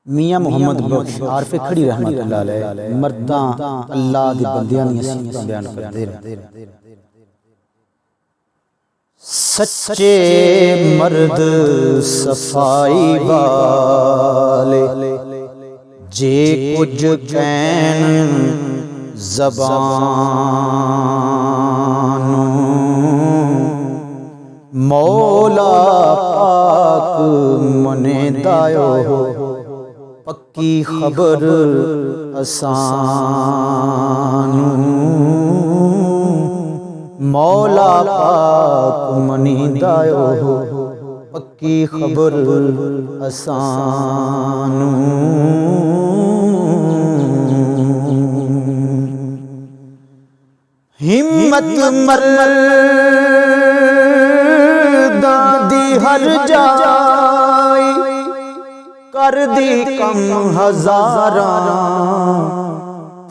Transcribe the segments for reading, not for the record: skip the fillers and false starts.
मियाँ मुहम्मद बख्श आरफे खड़ी रहमतुल्लाह अलैह मर्दां अल्लाह दे बंदियां दी सीफतां बयान करदे ने। सच्चे मर्द सफाई वाले जे कुछ कहन ज़बानों मौला पाक मने दायो पक्की खबर असानू मौला पाक मनी दायो पक्की खबर असानू। हिम्मत मर्दा दी हर जाई कर दी कम हजारा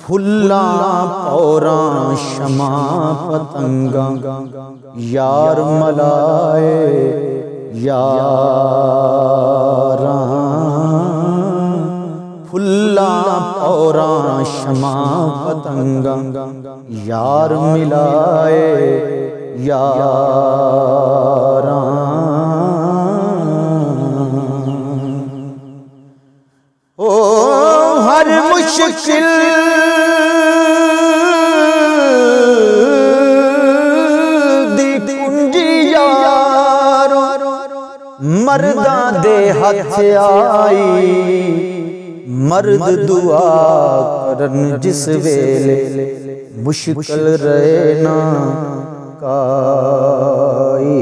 फुल्ला पौरा शमा पतंगा यार मलाए यारा फुल्ला पौरा शमा पतंगा यार मिलाए यारा। ओ हर मुश्किल दी कुंजी यारो मर्दा दे हथ आई मर्द दुआ करन जिस वेले मुश्किल रहे ना काई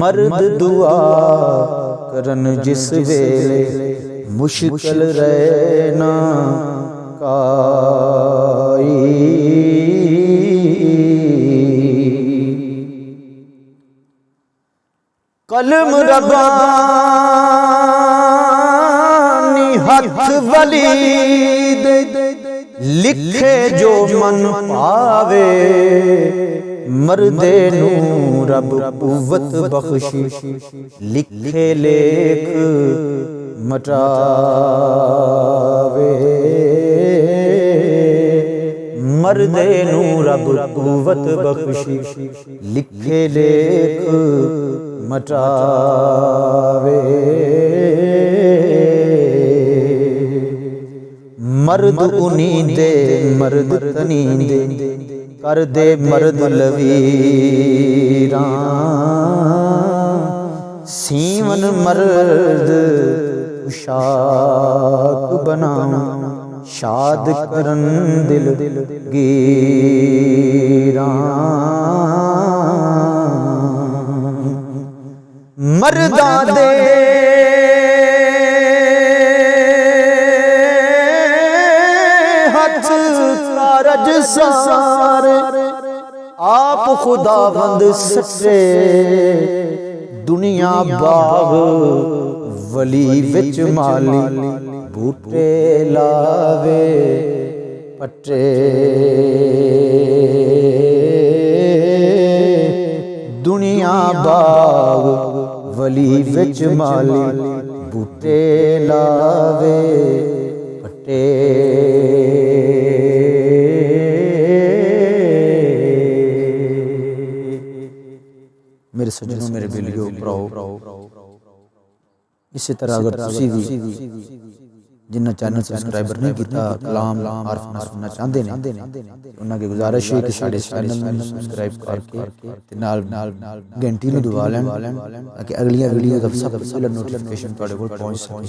मर्द दुआ करन जिस वेले मुश्किल रहे ना काई। कलम रब्बानी हथ वली दे लिखे जो मन पावे मर्दे नू रब कुव्वत बख्शी लिखे लेख मटावे मर्दे नू रब कुव्वत बख्शी लिखे लेख मटावे। मर्द उन्हीं दे मर्द तनी दे कर दे मर्द लवीरा सीवन मर्द उशाक बनाना शाद करन दिल गीरा। मर्दा दे हथ कारज सारे आप खुदावंद सच्चे दुनिया बाग वली विच माली बूटे लावे पट्टे दुनिया बाग वली विच माली बूटे लावे पट्टे। मेरे सज्जनों मेरे बेलियो भराओ इसी तरह अगर तुसी भी जिन्ना चैनल सब्सक्राइबर नहीं किया कलाम आरफ ना सुनना चाहते हैं उन्हां की गुजारिश है कि साडे चैनल में सब्सक्राइब करके ते नाल घंटी नूं दबा लें ताकि अगलियां वीडियो दा सब तो पहले नोटिफिकेशन तुहाडे कोल पहुंच सके।